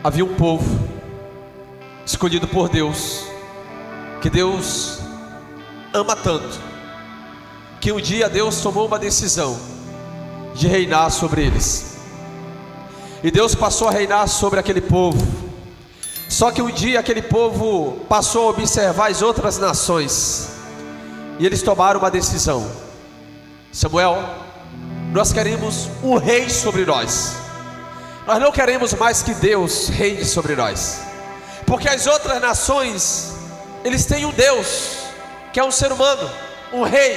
havia um povo escolhido por Deus, que Deus ama tanto, que um dia Deus tomou uma decisão de reinar sobre eles. E Deus passou a reinar sobre aquele povo. Só que um dia aquele povo passou a observar as outras nações, e eles tomaram uma decisão: Samuel, nós queremos um rei sobre nós. Nós não queremos mais que Deus reine sobre nós, porque as outras nações, eles têm um Deus, que é um ser humano, um rei,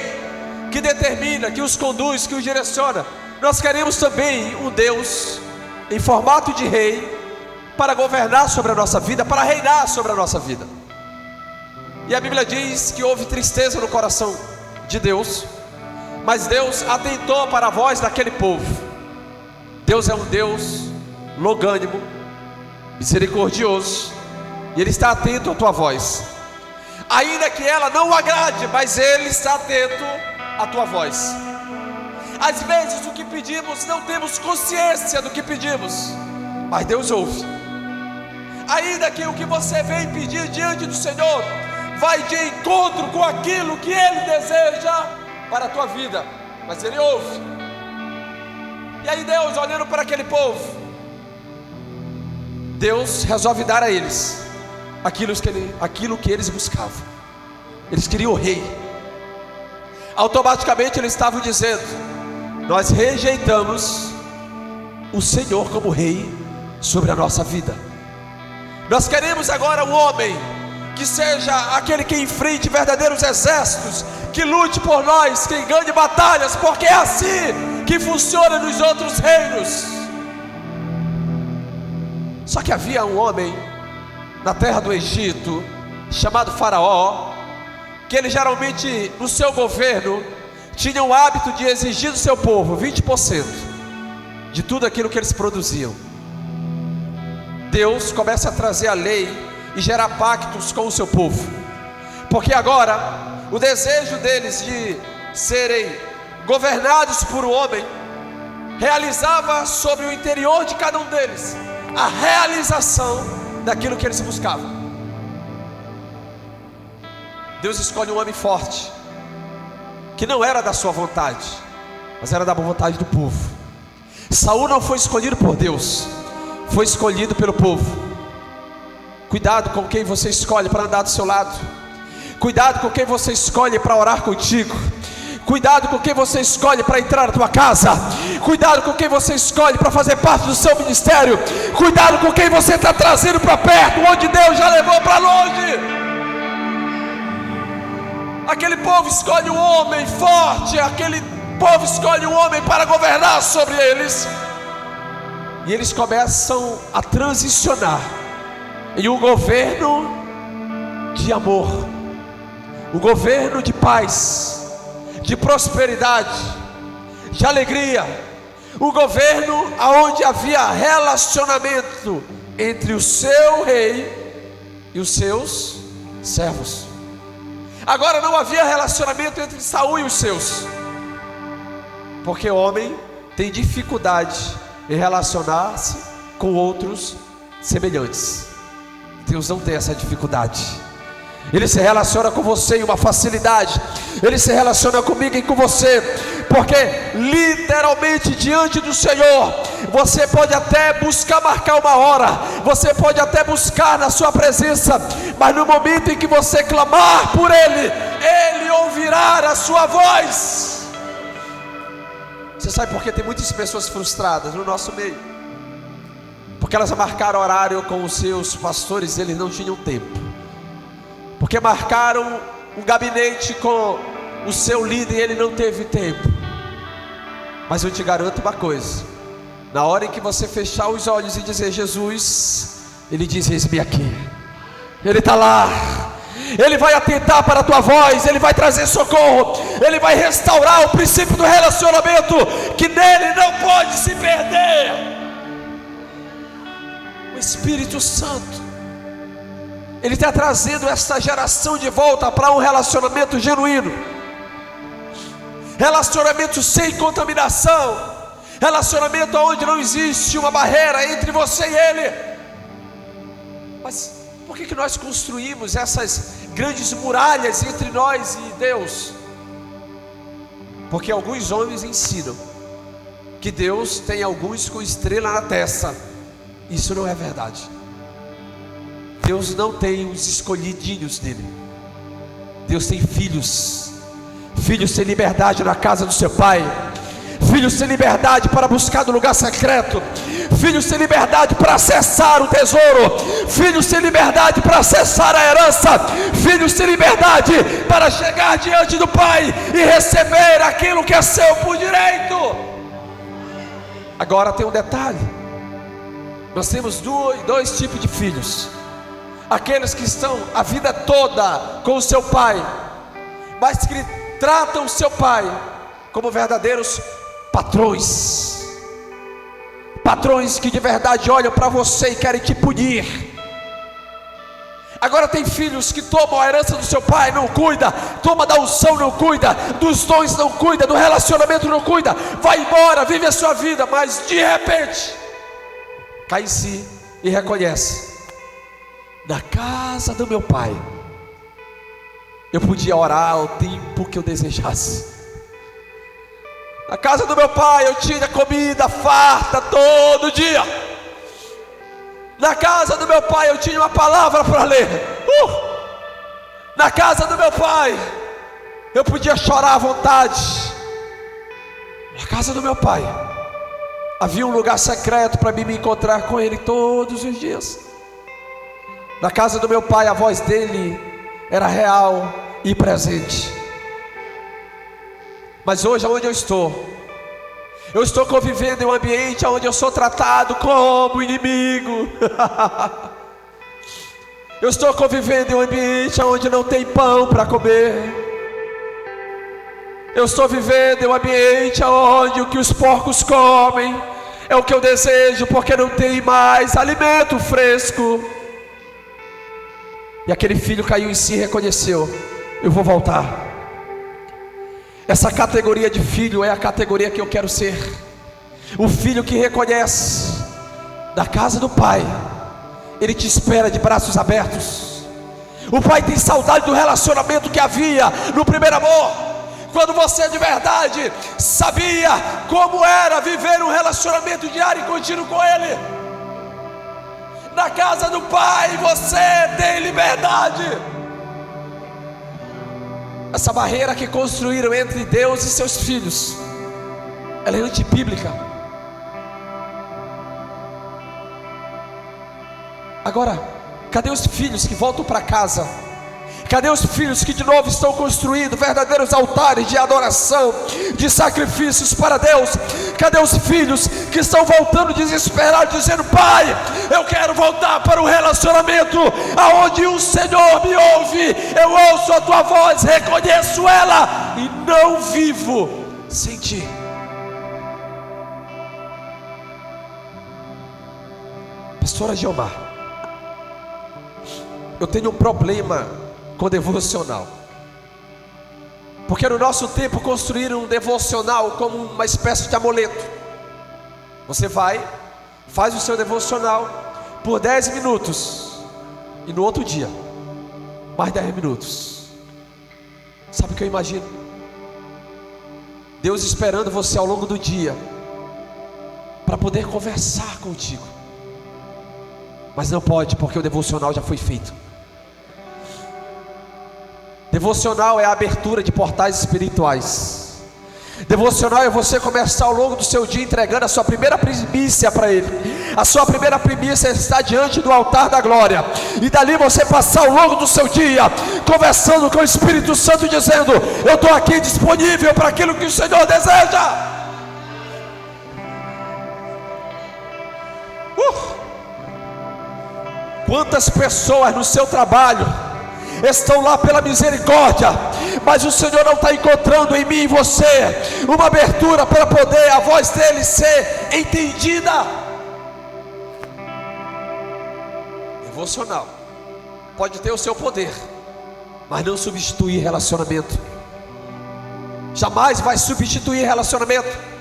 que determina, que os conduz, que os direciona. Nós queremos também um Deus em formato de rei, para governar sobre a nossa vida, para reinar sobre a nossa vida. E a Bíblia diz que houve tristeza no coração de Deus, mas Deus atentou para a voz daquele povo. Deus é um Deus longânimo, misericordioso, e Ele está atento à tua voz, ainda que ela não o agrade, mas Ele está atento à tua voz. Às vezes o que pedimos, não temos consciência do que pedimos, mas Deus ouve. Ainda que o que você vem pedir diante do Senhor vai de encontro com aquilo que Ele deseja para a tua vida, mas Ele ouve. E aí Deus, olhando para aquele povo, Deus resolve dar a eles aquilo que eles buscavam. Eles queriam o rei. Automaticamente eles estavam dizendo: nós rejeitamos o Senhor como rei sobre a nossa vida. Nós queremos agora um homem que seja aquele que enfrente verdadeiros exércitos, que lute por nós, que ganhe batalhas, porque é assim que funciona nos outros reinos. Só que havia um homem na terra do Egito, chamado Faraó, que ele geralmente no seu governo tinha o hábito de exigir do seu povo 20% de tudo aquilo que eles produziam. Deus começa a trazer a lei e gerar pactos com o seu povo, porque agora o desejo deles de serem governados por um homem realizava sobre o interior de cada um deles a realização daquilo que eles buscavam. Deus escolhe um homem forte, que não era da sua vontade, mas era da vontade do povo. Saul não foi escolhido por Deus, foi escolhido pelo povo. Cuidado com quem você escolhe para andar do seu lado. Cuidado com quem você escolhe para orar contigo. Cuidado com quem você escolhe para entrar na tua casa. Cuidado com quem você escolhe para fazer parte do seu ministério. Cuidado com quem você está trazendo para perto, onde Deus já levou para longe. Aquele povo escolhe um homem forte, aquele povo escolhe um homem para governar sobre eles, e eles começam a transicionar em um governo de amor, um governo de paz, de prosperidade, de alegria, um governo onde havia relacionamento entre o seu rei e os seus servos. Agora não havia relacionamento entre Saul e os seus, porque o homem tem dificuldade em relacionar-se com outros semelhantes. Deus não tem essa dificuldade. Ele se relaciona com você em uma facilidade. Ele se relaciona comigo e com você, porque literalmente diante do Senhor você pode até buscar marcar uma hora, você pode até buscar na sua presença, mas no momento em que você clamar por Ele, Ele ouvirá a sua voz. Você sabe por que tem muitas pessoas frustradas no nosso meio? Porque elas marcaram horário com os seus pastores, eles não tinham tempo. Porque marcaram um gabinete com o seu líder e ele não teve tempo. Mas eu te garanto uma coisa: na hora em que você fechar os olhos e dizer Jesus, Ele diz: eis-me aqui. Ele está lá. Ele vai atentar para a tua voz, Ele vai trazer socorro, Ele vai restaurar o princípio do relacionamento, que nele não pode se perder. O Espírito Santo, Ele está trazendo essa geração de volta para um relacionamento genuíno, relacionamento sem contaminação, relacionamento onde não existe uma barreira entre você e Ele. Mas por que nós construímos essas grandes muralhas entre nós e Deus? Porque alguns homens ensinam que Deus tem alguns com estrela na testa. Isso não é verdade. Deus não tem os escolhidinhos dele. Deus tem filhos. Filhos têm liberdade na casa do seu pai. Filhos têm liberdade para buscar no lugar secreto. Filhos têm liberdade para acessar o tesouro. Filhos têm liberdade para acessar a herança. Filhos têm liberdade para chegar diante do pai e receber aquilo que é seu por direito. Agora tem um detalhe. Nós temos dois tipos de filhos. Aqueles que estão a vida toda com o seu pai, mas que tratam o seu pai como verdadeiros patrões. Patrões que de verdade olham para você e querem te punir. Agora tem filhos que tomam a herança do seu pai, não cuida, toma da unção, não cuida, dos dons não cuida, do relacionamento não cuida, vai embora, vive a sua vida, mas de repente cai em si e reconhece: na casa do meu pai eu podia orar o tempo que eu desejasse. Na casa do meu pai eu tinha comida farta todo dia. Na casa do meu pai eu tinha uma palavra para ler. Na casa do meu pai eu podia chorar à vontade. Na casa do meu pai havia um lugar secreto para mim me encontrar com ele todos os dias. Na casa do meu pai a voz dele era real e presente. Mas hoje onde eu estou convivendo em um ambiente onde eu sou tratado como inimigo. Eu estou convivendo em um ambiente onde não tem pão para comer. Eu estou vivendo em um ambiente onde o que os porcos comem é o que eu desejo, porque não tem mais alimento fresco. E aquele filho caiu em si e reconheceu: eu vou voltar. Essa categoria de filho é a categoria que eu quero ser. O filho que reconhece: da casa do pai ele te espera de braços abertos. O pai tem saudade do relacionamento que havia no primeiro amor, quando você de verdade sabia como era viver um relacionamento diário e contínuo com ele. Na casa do pai você tem liberdade. Essa barreira que construíram entre Deus e seus filhos, ela é antibíblica. Agora, cadê os filhos que voltam para casa? Cadê os filhos que de novo estão construindo verdadeiros altares de adoração, de sacrifícios para Deus? Cadê os filhos que estão voltando desesperados, dizendo: pai, eu quero voltar para o relacionamento aonde o Senhor me ouve, eu ouço a tua voz, reconheço ela e não vivo sem ti. Pastora Geomar, eu tenho um problema com devocional, porque no nosso tempo construíram um devocional como uma espécie de amuleto. Você vai, faz o seu devocional por 10 minutos e no outro dia mais 10 minutos. Sabe o que eu imagino? Deus esperando você ao longo do dia para poder conversar contigo, mas não pode, porque o devocional já foi feito. Devocional é a abertura de portais espirituais. Devocional é você começar ao longo do seu dia entregando a sua primeira primícia para Ele. A sua primeira primícia está diante do altar da glória, e dali você passar ao longo do seu dia conversando com o Espírito Santo, dizendo: eu estou aqui disponível para aquilo que o Senhor deseja. Quantas pessoas no seu trabalho estão lá pela misericórdia, mas o Senhor não está encontrando em mim e você uma abertura para poder a voz dele ser entendida. Devocional pode ter o seu poder, mas não substituir relacionamento. Jamais vai substituir relacionamento.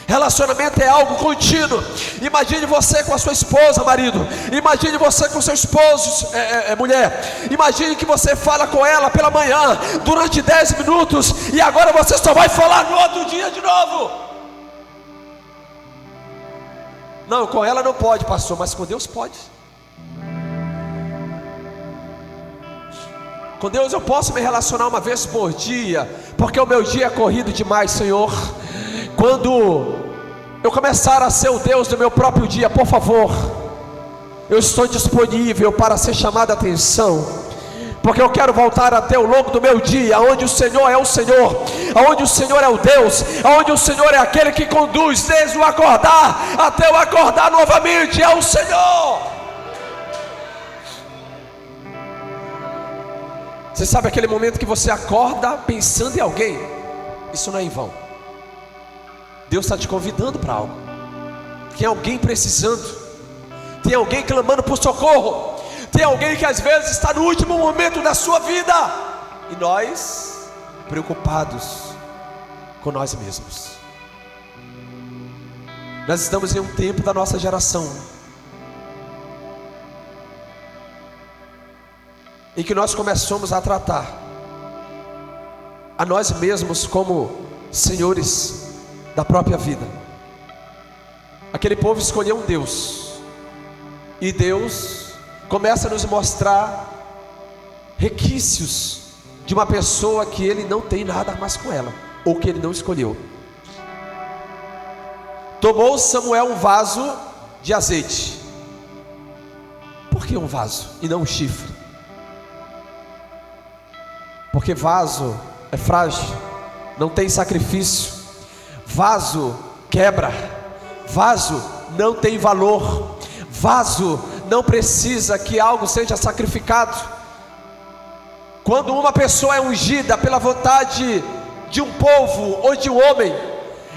Relacionamento é algo contínuo. Imagine você com a sua esposa, marido. Imagine você com seu esposo, mulher. Imagine que você fala com ela pela manhã, durante 10 minutos, e agora você só vai falar no outro dia de novo. Não, com ela não pode, pastor, mas com Deus pode. Com Deus eu posso me relacionar uma vez por dia, porque o meu dia é corrido demais, Senhor. Quando eu começar a ser o Deus do meu próprio dia, por favor, eu estou disponível para ser chamado a atenção, porque eu quero voltar até o longo do meu dia, onde o Senhor é o Senhor, onde o Senhor é o Deus, onde o Senhor é aquele que conduz desde o acordar até o acordar novamente, é o Senhor. Você sabe aquele momento que você acorda pensando em alguém? Isso não é em vão. Deus está te convidando para algo. Tem alguém precisando, tem alguém clamando por socorro, tem alguém que às vezes está no último momento da sua vida, e nós preocupados com nós mesmos. Nós estamos em um tempo da nossa geração em que nós começamos a tratar a nós mesmos como senhores da própria vida. Aquele povo escolheu um Deus, e Deus começa a nos mostrar requisitos de uma pessoa que ele não tem nada mais com ela, ou que ele não escolheu. Tomou Samuel um vaso de azeite. Por que um vaso e não um chifre? Porque vaso é frágil, não tem sacrifício. Vaso quebra, vaso não tem valor, vaso não precisa que algo seja sacrificado. Quando uma pessoa é ungida pela vontade de um povo ou de um homem,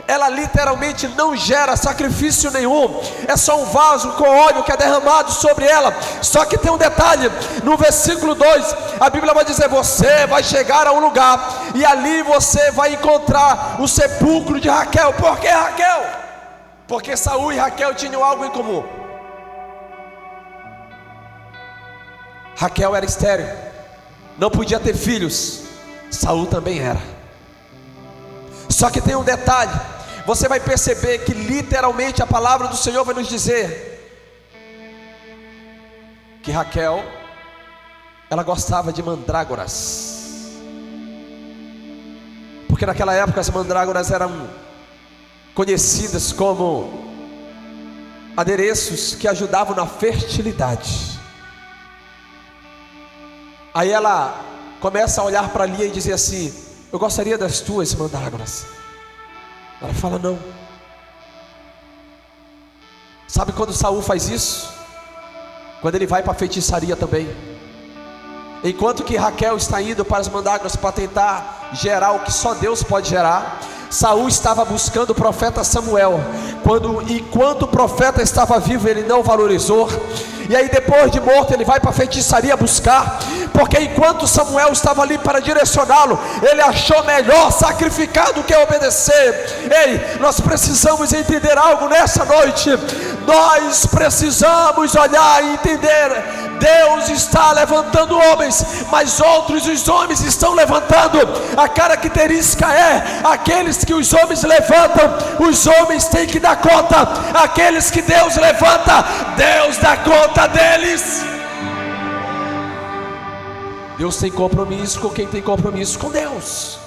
ela literalmente não gera sacrifício nenhum, é só um vaso com óleo que é derramado sobre ela. Só que tem um detalhe, no versículo 2, a Bíblia vai dizer: você vai chegar a um lugar, e ali você vai encontrar o sepulcro de Raquel. Por que Raquel? Porque Saul e Raquel tinham algo em comum. Raquel era estéril, não podia ter filhos. Saul também era. Só que tem um detalhe, você vai perceber que literalmente a palavra do Senhor vai nos dizer que Raquel, ela gostava de mandrágoras, porque naquela época as mandrágoras eram conhecidas como adereços que ajudavam na fertilidade. Aí ela começa a olhar para Lia e dizer assim: eu gostaria das tuas mandrágoras. Ela fala: não. Sabe quando Saul faz isso? Quando ele vai para a feitiçaria também. Enquanto que Raquel está indo para as mandrágoras para tentar gerar o que só Deus pode gerar, Saul estava buscando o profeta Samuel. Enquanto o profeta estava vivo, ele não valorizou. E aí depois de morto ele vai para a feitiçaria buscar, porque enquanto Samuel estava ali para direcioná-lo, ele achou melhor sacrificar do que obedecer. Ei, nós precisamos entender algo nessa noite. Nós precisamos olhar e entender: Deus está levantando homens, mas outros os homens estão levantando. A característica é: aqueles que os homens levantam, os homens têm que dar conta. Aqueles que Deus levanta, Deus dá conta deles. Deus tem compromisso com quem tem compromisso com Deus.